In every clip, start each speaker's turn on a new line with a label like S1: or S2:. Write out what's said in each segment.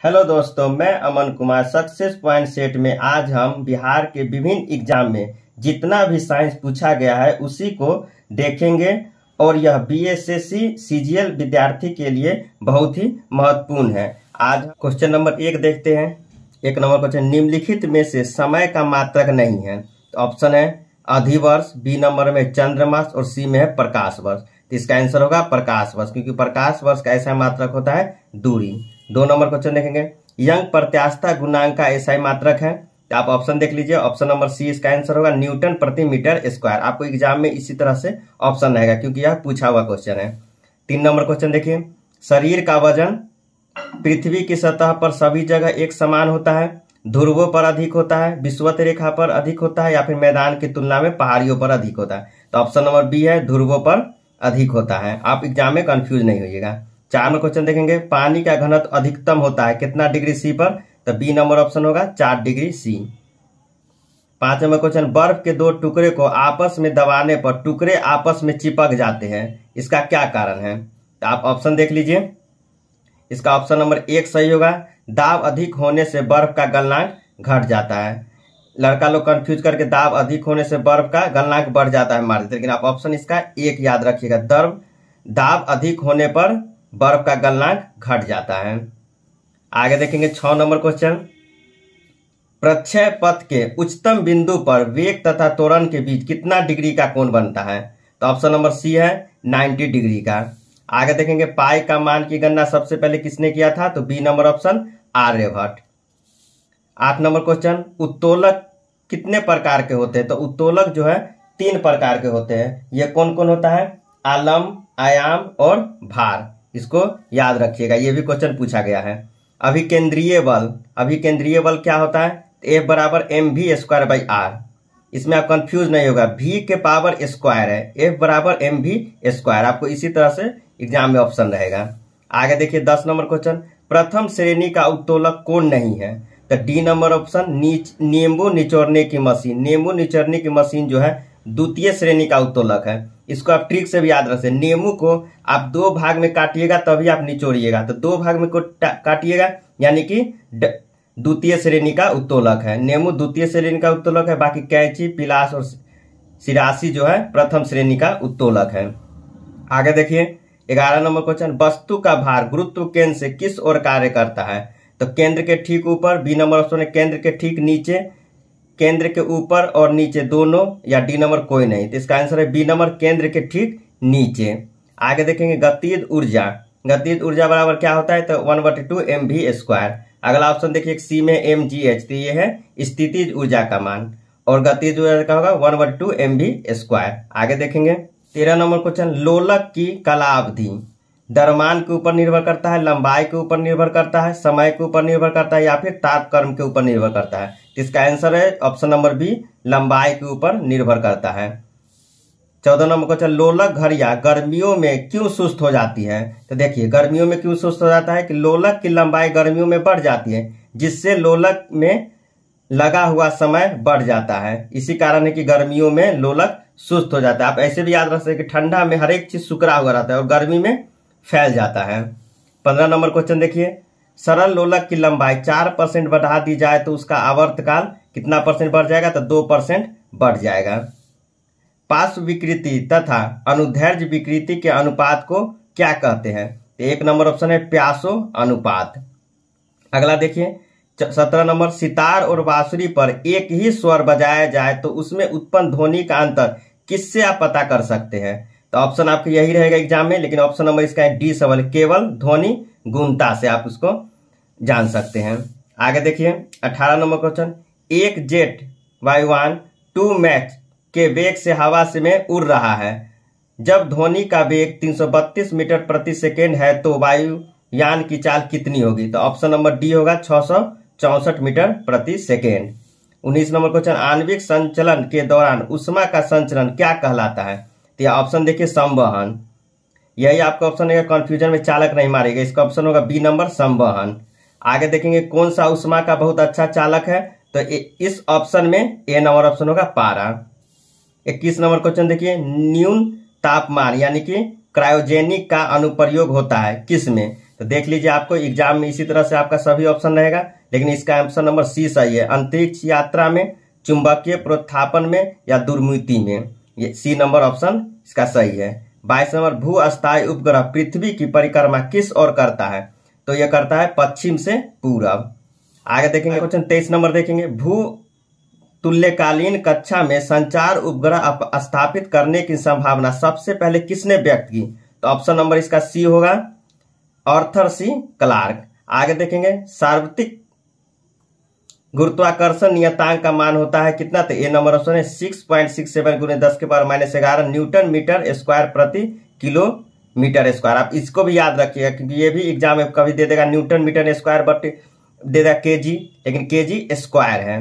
S1: Hello दोस्तों, मैं Aman Kumar success point set में आज हम बिहार के विभिन्न एग्जाम में जितना भी साइंस पूछा गया है उसी को देखेंगे और यह बीएसएससी सीजीएल विद्यार्थी के लिए बहुत ही महत्वपूर्ण है। आज क्वेश्चन नंबर 1 देखते हैं। 1 नंबर क्वेश्चन, निम्नलिखित में से समय का मात्रक नहीं है। तो ऑप्शन है अधिवर्ष, बी नंबर में चंद्रमास और सी में है प्रकाश वर्ष। तो इसका आंसर होगा प्रकाश वर्ष, क्योंकि प्रकाश वर्ष का ऐसा मात्रक होता है दूरी। 2 नंबर क्वेश्चन देखेंगे, यंग प्रत्यास्थता गुणांक का ऐसा मात्रक है। तो आप ऑप्शन देख लीजिए, ऑप्शन नंबर सी इसका आंसर होगा न्यूटन प्रति मीटर स्क्वायर। आपको एग्जाम में इसी तरह से ऑप्शन रहेगा क्योंकि यह पूछा हुआ क्वेश्चन है। 3 नंबर क्वेश्चन देखिए, शरीर का वजन पृथ्वी की सतह पर सभी जगह एक समान होता है, ध्रुवों पर अधिक होता है, विषुवत रेखा पर अधिक होता है या फिर मैदान की तुलना में पहाड़ियों पर अधिक होता है। तो ऑप्शन नंबर बी है, ध्रुवों पर अधिक होता है। आप एग्जाम में कंफ्यूज नहीं होइएगा। 4 नंबर क्वेश्चन देखेंगे, पानी का घनत्व अधिकतम होता है कितना डिग्री सी पर। तो बी नंबर ऑप्शन होगा 4 डिग्री सी। 5 नंबर क्वेश्चन, बर्फ के 2 टुकड़े को आपस में दबाने पर टुकड़े आपस में चिपक जाते हैं, इसका क्या कारण है। तो आप ऑप्शन देख लीजिए, इसका ऑप्शन नंबर 1 सही होगा। दाब अधिक होने से बर्फ का गलनांक घट जाता है। लड़का लोग कंफ्यूज करके दाब अधिक होने से बर्फ का गलनांक बढ़ जाता है मार देते, लेकिन आप ऑप्शन इसका 1 याद रखिएगा, दाब अधिक होने पर बर्फ का गलनांक घट जाता है। आगे देखेंगे 6 नंबर क्वेश्चन, प्रक्षय पथ के उच्चतम बिंदु पर वेग तथा त्वरण के बीच कितना डिग्री का कोण बनता है। तो ऑप्शन नंबर सी है 90 डिग्री का। आगे देखेंगे, पाई का मान की गणना सबसे पहले किसने किया था। तो b number option Aryabhatta. 8 number question, उत्तोलक कितने प्रकार के होते हैं। तो उत्तोलक जो है 3 प्रकार के होते हैं। ये कौन कौन होता है, आलम, आयाम और भार। इसको याद रखिएगा, ये भी क्वेश्चन पूछा गया है। अभिकेंद्रीय बल क्या होता है। F बराबर mv²/r। इसमें आप कंफ्यूज नहीं होगा, v के पावर स्क्वायर है, F बराबर mv²। आपको इसी तरह से एग्जाम में ऑप्शन रहेगा। आगे देखिए 10 नंबर क्वेश्चन, प्रथम श्रेणी का उत्तोलक कौन नहीं है। तो डी नंबर ऑप्शन नींबू निचोड़ने की मशीन। नींबू निचोड़ने की मशीन जो है द्वितीय श्रेणी का उत्तोलक है। इसको आप ट्रिक से भी याद रखें, नींबू को आप 2 भाग में काटिएगा तभी आप निचोड़िएगा। तो 2 भाग में काटिएगा यानी कि द्वितीय श्रेणी का उत्तोलक है। नींबू द्वितीय श्रेणी का उत्तोलक है, बाकी कैंची, पिलास और सिरासी जो है प्रथम श्रेणी का उत्तोलक है। आगे देखिए 11 नंबर क्वेश्चन, वस्तु का भार गुरुत्व केंद्र से किस ओर कार्य करता है। तो केंद्र के ठीक ऊपर, बी नंबर ऑप्शन है केंद्र के ठीक नीचे, केंद्र के ऊपर और नीचे दोनों, या डी नंबर कोई नहीं। तो इसका आंसर है बी नंबर केंद्र के ठीक नीचे। आगे देखेंगे गतिज ऊर्जा बराबर क्या होता है। तो 1/2 mv²। अगला ऑप्शन देखिए सी में mgh। तो ये है स्थितिज ऊर्जा का मान और गतिज ऊर्जा का होगा 1/2 mv²। आगे देखेंगे 13 नंबर क्वेश्चन, लोलक की कालावधि द्रव्यमान के ऊपर निर्भर करता है, लंबाई के ऊपर निर्भर करता है, समय के ऊपर निर्भर करता है या फिर तापक्रम के ऊपर निर्भर करता है। इसका आंसर है ऑप्शन नंबर बी, लंबाई के ऊपर निर्भर करता है। 14 नंबर क्वेश्चन, लोलक घड़ियां गर्मियों में क्यों सुस्त हो जाती है। तो देखिए गर्मियों में क्यों सुस्त हो जाता है कि लोलक की लंबाई गर्मियों में बढ़ जाती है, जिससे लोलक में लगा हुआ समय बढ़ जाता है। इसी कारण है कि गर्मियों में लोलक सुस्त हो जाता है। आप ऐसे भी याद रख सकते हैं कि ठंडा में हर एक चीज सुकड़ा हुआ रहता है और गर्मी में फैल जाता है। 15 नंबर क्वेश्चन देखिए, सरल लोलक की लंबाई 4% बढ़ा दी जाए तो उसका आवर्तकाल कितना परसेंट बढ़ जाएगा। तो 2% बढ़ जाएगा। पार्श्व विकृति तथा अनुदैर्ध्य विकृति के अनुपात को क्या कहते हैं। तो 1 नंबर ऑप्शन है प्यासो अनुपात। अगला देखिए 17 नंबर, सितार और बांसुरी पर एक ही स्वर बजाया जाए तो उसमें उत्पन्न ध्वनि का अंतर किससे आप पता कर सकते हैं। तो ऑप्शन आपको यही रहेगा एग्जाम में, लेकिन ऑप्शन नंबर इसका है डी सवाल, केवल ध्वनि गुणता से आप उसको जान सकते हैं। आगे देखिए 18 नंबर क्वेश्चन, एक जेट वायुयान 2 मैच के वेग से हवा से में उड़ रहा है। जब ध्वनि का वेग 332 मीटर प्रति सेकेंड है तो वायुयान की चाल कितनी होगी। तो ऑप्शन नंबर डी होगा 664 मीटर प्रति सेकेंड। 19 नंबर क्वेश्चन, आणविक संचलन के दौरान उष्मा का संचलन क्या कहलाता है। तो यह ऑप्शन देखिए संवहन। यही आपका ऑप्शन है, कंफ्यूजन में चालक नहीं मारेगा। इसका ऑप्शन होगा बी नंबर संवहन। आगे देखेंगे कौन सा उष्मा का बहुत अच्छा चालक है। तो इस ऑप्शन में ए नंबर ऑप्शन होगा पारा। 21 नंबर क्वेश्चन देखिए, न्यून तापमान यानी कि क्रायोजेनिक का अनुप्रयोग होता है किस में। तो देख लीजिए, आपको एग्जाम में इसी तरह से आपका सभी ऑप्शन रहेगा, लेकिन इसका ऑप्शन नंबर सी सही है। अंतरिक्ष यात्रा में, चुंबकीय प्रोत्थापन में या दुर्मुति में, ये सी नंबर ऑप्शन इसका सही है। 22 नंबर, भू अस्थायी उपग्रह पृथ्वी की परिक्रमा किस ओर करता है? तो यह करता है पश्चिम से पूरब। आगे देखेंगे क्वेश्चन 23 नंबर देखेंगे, भू तुल्यकालीन कक्षा में संचार उपग्रह स्थापित करने की संभावना सबसे पहले किसने व्यक्त की? तो ऑप्शन नंबर इसका सी होगा, आर्थर सी क्लार्क। आगे देखेंगे, सार्वत्रिक गुरुत्वाकर्षण नियतांक का मान होता है कितना? तो ए नंबर ऑप्शन है 6.67 गुने 10⁻⁻11 न्यूटन मीटर स्क्वायर प्रति किलोमीटर स्क्वायर। आप इसको भी याद रखिएगा, क्योंकि ये भी एग्जाम में कभी दे देगा न्यूटन मीटर स्क्वायर बट दे देगा केजी, लेकिन केजी स्क्वायर है।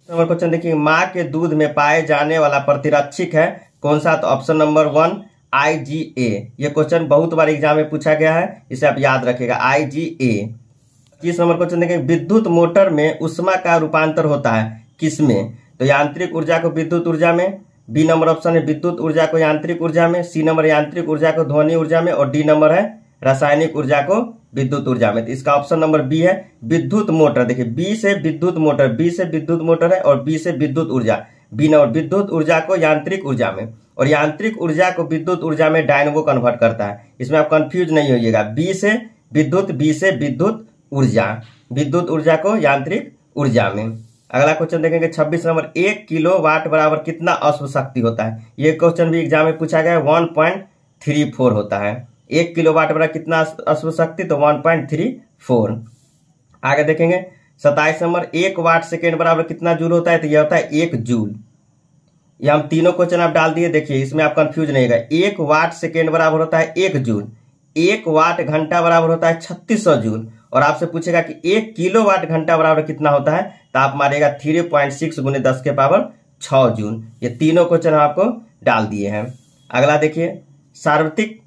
S1: नंबर क्वेश्चन देखिए, माँ के दूध में पाए जाने वाला प्रतिरक्षक है कौन सा? तो ऑप्शन नंबर 1 IgA। ये क्वेश्चन बहुत बार एग्जाम में पूछा गया है, इसे आप याद रखिएगा IgA। 25 नंबर क्वेश्चन देखिए, विद्युत मोटर में ऊष्मा का रूपांतर होता है किसमें? तो यांत्रिक ऊर्जा को विद्युत ऊर्जा में, बी नंबर ऑप्शन है विद्युत ऊर्जा को यांत्रिक ऊर्जा में, सी नंबर यांत्रिक ऊर्जा को ध्वनि ऊर्जा में, और डी नंबर है रासायनिक ऊर्जा को विद्युत ऊर्जा में। तो इसका ऑप्शन नंबर बी है विद्युत मोटर। देखिए, बी से विद्युत मोटर, बी से विद्युत मोटर है और बी से विद्युत ऊर्जा, बी नंबर विद्युत ऊर्जा को यांत्रिक ऊर्जा में और यांत्रिक ऊर्जा को विद्युत ऊर्जा में डायनेमो कन्वर्ट करता है। इसमें आप कंफ्यूज नहीं होइएगा, बी से विद्युत, बी से विद्युत ऊर्जा, विद्युत ऊर्जा को यांत्रिक ऊर्जा में। अगला क्वेश्चन देखेंगे 26 नंबर, 1 किलोवाट बराबर कितना अश्व शक्ति होता है? ये क्वेश्चन भी एग्जाम में पूछा गया है, 1.34 होता है। 1 किलोवाट बराबर कितना अश्व शक्ति? तो 1.34। आगे देखेंगे 27 नंबर, 1 वाट सेकेंड बराबर कितना जूल होता है? तो यह होता है 1 जूल। ये हम तीनों क्वेश्चन आप डाल दिए, देखिए इसमें आप कंफ्यूज नहीं होगा। 1 वाट सेकेंड बराबर होता है 1 जूल, 1 वाट घंटा बराबर होता है 3600 जूल, और आपसे पूछेगा कि 1 किलोवाट घंटा बराबर कितना होता है? तो आप मारेगा 3.6 गुने 10⁻6 जूल। ये तीनों क्वेश्चन आपको डाल दिए हैं। अगला देखिए, सार्वत्रिक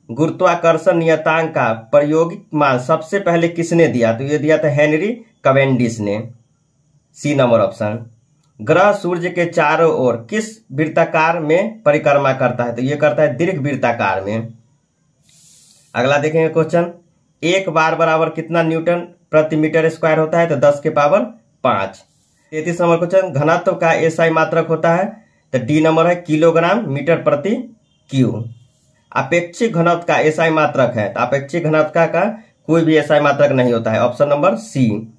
S1: गुरुत्वाकर्षण नियतांक का प्रायोगिक मान सबसे पहले किसने दिया? तो ये दिया था हेनरी कैवेंडिश ने, सी नंबर ऑप्शन। ग्रह सूर्य के चारों ओर किस वृत्ताकार में परिक्रमा करता है? तो ये करता है दीर्घ वृत्ताकार में। अगला देखेंगे क्वेश्चन, 1 बार बराबर कितना न्यूटन प्रति मीटर स्क्वायर होता है? तो 10⁵ 33 नंबर क्वेश्चन, घनत्व का एसआई मात्रक होता है? तो डी नंबर है किलोग्राम मीटर प्रति क्यू। अपेक्षिक घनत्व का एसआई मात्रक है? तो अपेक्षिक घनत्व का कोई भी एसआई मात्रक नहीं होता है, ऑप्शन नंबर सी।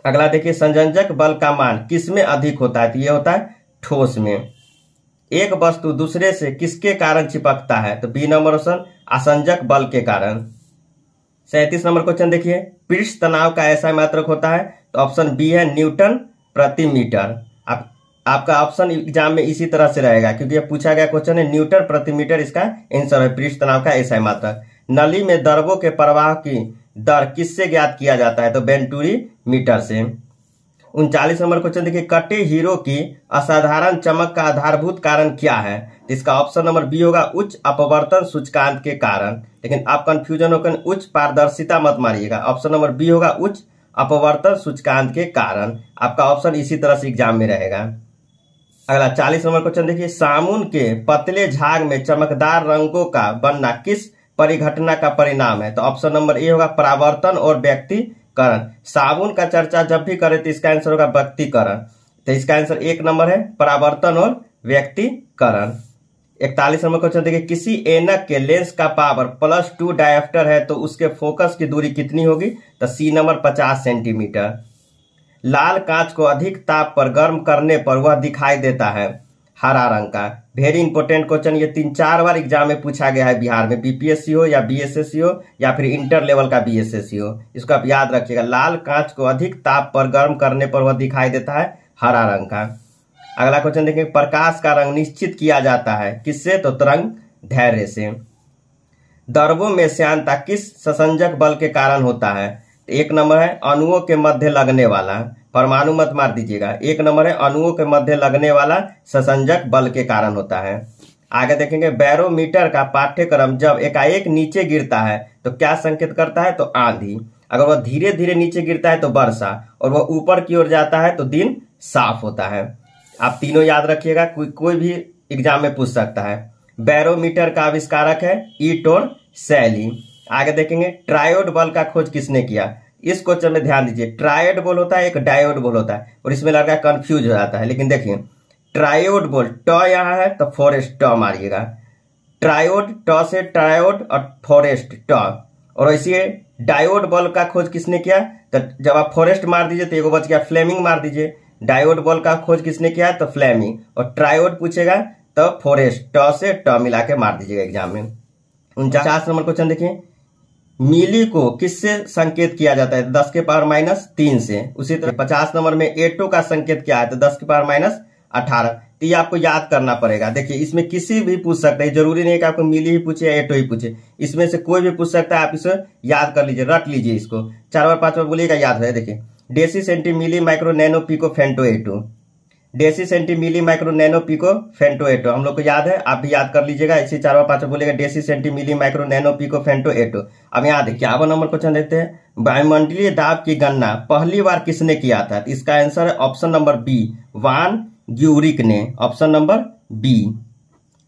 S1: अगला देखिए, संयोजक बल का मान किसमें अधिक होता है? तो यह होता है ठोस में। एक वस्तु दूसरे से किसके कारण चिपकता है? तो बी नंबर ऑप्शन असंजक बल के कारण। 37 नंबर क्वेश्चन देखिए, पृष्ठ तनाव का एसआई मात्रक होता है? तो ऑप्शन बी है न्यूटन प्रति मीटर। आपका ऑप्शन एग्जाम में इसी तरह से रहेगा, क्योंकि यह पूछा गया क्वेश्चन है, न्यूटन प्रति मीटर इसका आंसर है, पृष्ठ तनाव का एसआई मात्रक। नली में द्रवों के प्रवाह की दर किससे ज्ञात किया जाता है? तो वेंटुरी मीटर से। 39 नंबर क्वेश्चन देखिए, कटे हीरो की असाधारण चमक का आधारभूत कारण क्या है? इसका ऑप्शन नंबर बी होगा उच्च अपवर्तन सूचकांक के कारण। लेकिन आप कंफ्यूजन होकर उच्च पारदर्शिता मत मारिएगा, ऑप्शन नंबर बी होगा उच्च अपवर्तन सूचकांक के कारण। आपका ऑप्शन इसी तरह से एग्जाम में रहेगा। अगला 40 नंबर क्वेश्चन देखिए, साबुन के पतले झाग में चमकदार रंगों का बनना किस परिघटना का परिणाम है? तो ऑप्शन नंबर ए होगा परावर्तन और व्यक्तीकरण। साबुन का चर्चा जब भी करें तो इसका आंसर होगा व्यक्तीकरण। तो इसका आंसर 1 नंबर है, परावर्तन और व्यक्तीकरण। 41 नंबर क्वेश्चन देखिए, किसी ऐनक के लेंस का पावर +2 डायोप्टर है तो उसके फोकस की दूरी कितनी होगी? तो सी नंबर 50 सेंटीमीटर। लाल कांच को अधिक ताप पर गर्म करने पर वह दिखाई देता है हरा रंग का। वेरी इंपॉर्टेंट क्वेश्चन, ये 3-4 बार एग्जाम में पूछा गया है बिहार में, बीपीएससी हो या बीएसएससी हो या फिर इंटर लेवल का बीएसएससी हो। इसको आप याद रखिएगा, लाल कांच को अधिक ताप पर गर्म करने पर वह दिखाई देता है हरा रंग का। अगला क्वेश्चन देखेंगे, प्रकाश का रंग निश्चित किया जाता है किससे? तो तरंग धैर्य से। द्रवों में श्यानता किस संसंजक बल के कारण होता है? 1 नंबर है अणुओं के मध्य लगने वाला, परमाणु मत मार दीजिएगा, 1 नंबर है अणुओं के मध्य लगने वाला संसंजक बल के कारण होता है। आगे देखेंगे, बैरोमीटर का पाठ्यक्रम जब एकाएक नीचे गिरता है तो क्या संकेत करता है? तो आंधी। अगर वह धीरे धीरे नीचे गिरता है तो वर्षा, और वह ऊपर की ओर जाता है तो दिन साफ होता है। आप तीनों याद रखिएगा, कोई भी एग्जाम में पूछ सकता है। बैरोमीटर का आविष्कारक है ईटोर शैली। आगे देखेंगे ट्रायोड बल का खोज किसने किया। इस क्वेश्चन में ध्यान दीजिए, ट्रायोड बल होता है, एक डायोड बल होता है, और इसमें लड़का कंफ्यूज हो जाता है। लेकिन देखिए ट्रायोड बल ट यहाँ है तो फॉरेस्ट ट मारिएगा, ट्रायोड ट से ट्रायोड और फॉरेस्ट ट। और वैसे डायोड बल का खोज किसने किया, तो जब आप फॉरेस्ट मार दीजिए तो एगो बच गया फ्लेमिंग मार दीजिए। डायोड बल का खोज किसने किया तो फ्लेमिंग, और ट्रायोड पूछेगा तो फॉरेस्ट ट से ट मिला के मार दीजिएगा एग्जाम में। 49 नंबर क्वेश्चन देखिए, मिली को किससे संकेत किया जाता है 10 के पावर माइनस 3 से। उसी तरह 50 नंबर में एटो का संकेत क्या है तो 10 के पावर माइनस 18। तो ये आपको याद करना पड़ेगा। देखिए इसमें किसी भी पूछ सकते हैं, जरूरी नहीं कि आपको मिली ही पूछे या एटो ही पूछे, इसमें से कोई भी पूछ सकता है। आप इसे याद कर लीजिए, रट लीजिए इसको, 4 बार 5 बार बोलिएगा, याद है। देखिए deci centi milli micro nano pico femto atto, deci centi milli micro nano pico femto atto हम लोग को याद है, आप भी याद कर लीजिएगा। इसी 4 बार 5 बार बोलिएगा deci centi milli micro nano pico femto atto. अब यहाँ देखिए 51 नंबर क्वेश्चन देखते हैं, वायुमंडलीय दाब की गणना पहली बार किसने किया था। तो इसका आंसर है ऑप्शन नंबर बी, वान ग्यूरिक ने। ऑप्शन नंबर बी,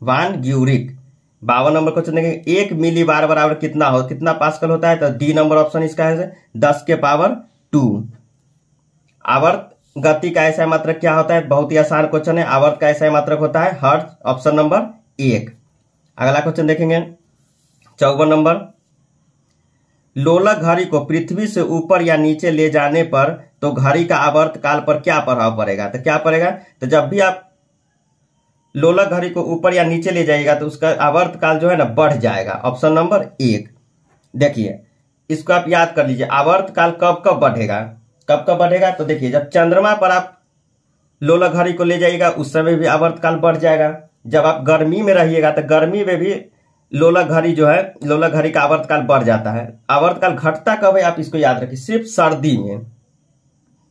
S1: वान ग्यूरिक। 52 नंबर क्वेश्चन देखेंगे, 1 मिली बार बराबर कितना पास्कल होता है तो डी नंबर ऑप्शन इसका है 10 के पावर 2। आवर्त गति का ऐसा मात्रक क्या होता है, बहुत ही आसान क्वेश्चन है। आवर्त का ऐसा मात्रक होता है हर्ट्ज, ऑप्शन नंबर 1। अगला क्वेश्चन देखेंगे 54 नंबर, लोलक घड़ी को पृथ्वी से ऊपर या नीचे ले जाने पर तो घड़ी का आवर्त काल पर क्या प्रभाव पड़ेगा। तो क्या पड़ेगा, तो जब भी आप लोलक घड़ी को ऊपर या नीचे ले जाइएगा तो उसका आवर्त काल जो है ना बढ़ जाएगा, ऑप्शन नंबर 1। देखिए इसको आप याद कर लीजिए, आवर्त काल कब कब बढ़ेगा, कब कब बढ़ेगा। तो देखिए जब चंद्रमा पर आप लोलक घड़ी को ले जाइएगा उस समय भी आवर्त काल बढ़ जाएगा। जब आप गर्मी में रहिएगा तो गर्मी में भी लोलक घड़ी जो है, लोलक घड़ी का आवर्त काल बढ़ जाता है। आवर्त काल घटता कब है आप इसको याद रखिए, सिर्फ सर्दी में।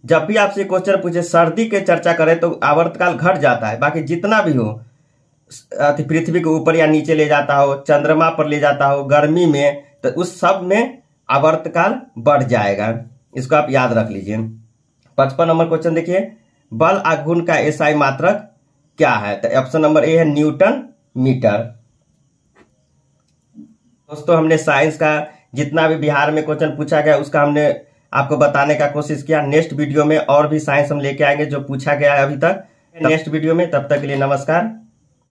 S1: जब भी आपसे क्वेश्चन पूछे सर्दी के चर्चा करें तो आवर्त काल घट जाता है, बाकी जितना भी हो, पृथ्वी के ऊपर या नीचे ले जाता हो, चंद्रमा पर ले जाता हो, गर्मी में, तो उस सब में आवर्त काल बढ़ जाएगा। इसको आप याद रख लीजिए। 55 नंबर क्वेश्चन देखिए, बल आघूर्ण का एसआई मात्रक क्या है। तो ऑप्शन नंबर ए है न्यूटन मीटर। दोस्तों हमने साइंस का जितना भी बिहार में क्वेश्चन पूछा गया उसका हमने आपको बताने का कोशिश किया। नेक्स्ट वीडियो में और भी साइंस हम लेके आएंगे जो पूछा गया है अभी तक नेक्स्ट वीडियो में। तब तक के लिए नमस्कार।